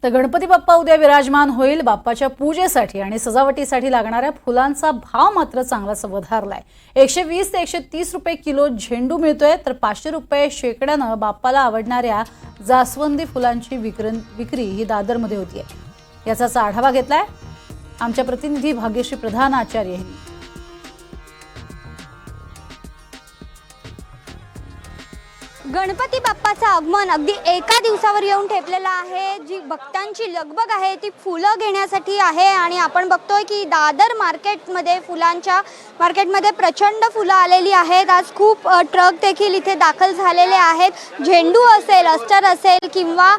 तर गणपती बाप्पा उद्या विराजमान होईल। बाप्पाच्या पूजेसाठी आणि सजावटीसाठी लागणाऱ्या फुलांचा भाव मात्र चांगलाच वधारलाय। 120 ते 130 रुपये किलो झेंडू मिळतोय, तर 500 रुपये शेकड्यानं बाप्पाला आवडणाऱ्या जास्वंदी फुलांची विक्री ही दादरमध्ये होतीये। याचाच आढावा घेतलाय आमच्या प्रतिनिधी भाग्यश्री प्रधान आचार्य यांनी। गणपती बाप्पाचं आगमन अगदी एका दिवसावर येऊन ठेपलेलं आहे। जी भक्तांची लगबग आहे ती फुलं घेण्यासाठी आहे आणि आपण बघतोय की दादर मार्केटमध्ये फुलांच्या मार्केटमध्ये प्रचंड फुलं आलेली आहेत। आज खूप ट्रक देखील इथे दाखल झालेले आहेत। झेंडू असेल, अस्टर असेल किंवा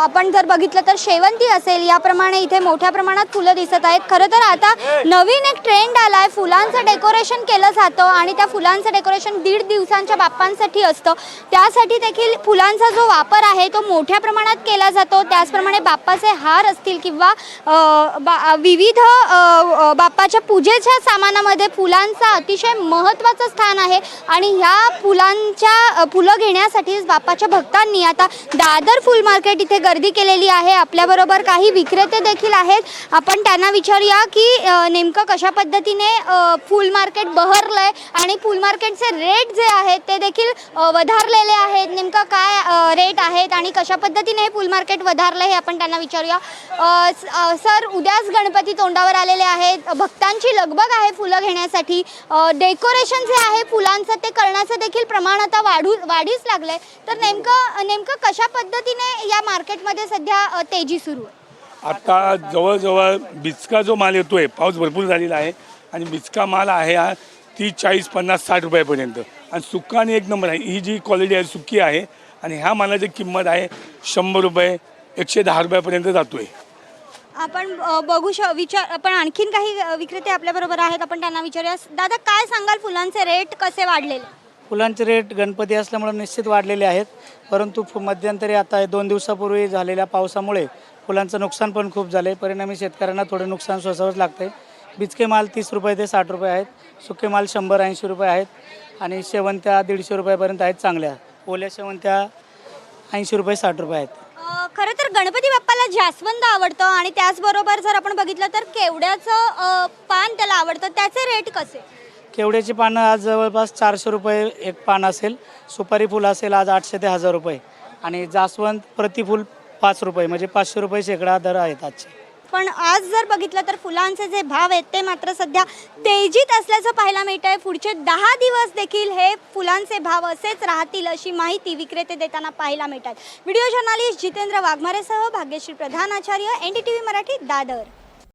आपण जर बघितलं तर शेवंती असेल, याप्रमाणे इथे मोठ्या प्रमाणात फुलं दिसत आहेत। खरं तर आता नवीन एक ट्रेंड आलाय, फुलांचं डेकोरेशन केलं जातं आणि त्या फुलांचं डेकोरेशन 1.5 दिवसांच्या बाप्पांसाठी असतं। त्यासाठी देखील फुलांचा जो वापर आहे तो मोठ्या प्रमाणात केला जातो। त्याचप्रमाणे बाप्पाचे हार असतील किंवा विविध बाप्पाच्या पूजेच्या सामानामध्ये फुलांचा अतिशय महत्त्वाचं स्थान आहे आणि ह्या फुलं घेण्यासाठी बाप्पाच्या भक्तांनी आता दादर फुल मार्केट इथे गर्दी केलेली आहे। आपल्याबरोबर काही विक्रेते देखील आहेत, आपण त्यांना विचारूया की नेमकं कशा पद्धतीने फुल मार्केट बहरलंय आणि फुल मार्केटचे रेट जे आहेत ते देखील वधारलेले आहेत। नेमका काय रेट आहेत आणि कशा पद्धतीने हे फुल मार्केट वधारलं हे आपण त्यांना विचारूया। सर, उद्याच गणपती तोंडावर आलेले आहेत, भक्तांची लगबग आहे फुलं घेण्यासाठी। डेकोरेशन जे आहे फुलांचं ते करण्याचं देखील प्रमाण आता वाढीस लागलंय। तर नेमकं कशा पद्धतीने या मार्केटमध्ये सध्या तेजी सुरू आहे? आता जवळजवळ बिचका जो माल येतोय, पाऊस भरपूर झालेला आहे आणि बिचका माल आहे हा 30, 40, 50, 60 रुपयापर्यंत आणि सुक्का आणि एक नंबर आहे। ही जी क्वालिटी आहे सुक्की आहे आणि ह्या मालाची किंमत आहे 100 रुपये, 110 रुपयापर्यंत जातोय। आपण आपण आणखीन काही विक्रेते आपल्याबरोबर आहेत, आपण त्यांना विचारूया। दादा, काय सांगाल, फुलांचे रेट कसे वाढलेले? फुलांचे रेट गणपती असल्यामुळे निश्चित वाढलेले आहेत, परंतु मध्यंतरी आता 2 दिवसापूर्वी झालेल्या पावसामुळे फुलांचं नुकसान पण खूप झाले। परिणामी शेतकऱ्यांना थोडे नुकसान सोसावंच लागते। बिचके माल 30 रुपये ते 60 रुपये आहेत, सुके माल 100-80 रुपये आहेत आणि शेवंत्या 150 रुपयापर्यंत आहेत चांगल्या। ओल्या शेवंत्या 80 रुपये 60 रुपये आहेत। खरं तर गणपती बाप्पाला जास्वंद आवडतं आणि त्याचबरोबर जर आपण बघितलं तर केवड्याचं पान त्याला आवडतं, त्याचे रेट कसे? केवड्याची पानं आज जवळपास 400 रुपये एक पान असेल, सुपारी फुल असेल आज 800 ते 1000 रुपये आणि जास्वंद प्रतिफूल 5 रुपये, म्हणजे 500 रुपये शेकडा दर आहेत आजचे। पण आज जर बघितलं तर फुलांचे जे भाव आहेत ते मात्र सध्या तेजीत असल्याचं पाहायला मिळतंय। पुढचे 10 दिवस देखील हे फुलांचे भाव असेच राहतील अशी माहिती विक्रेते देताना पाहायला मिळतात। व्हिडिओ जर्नलिस्ट जितेंद्र वाघमारेसह भाग्यश्री प्रधान आचार्य, NDTV मराठी, दादर।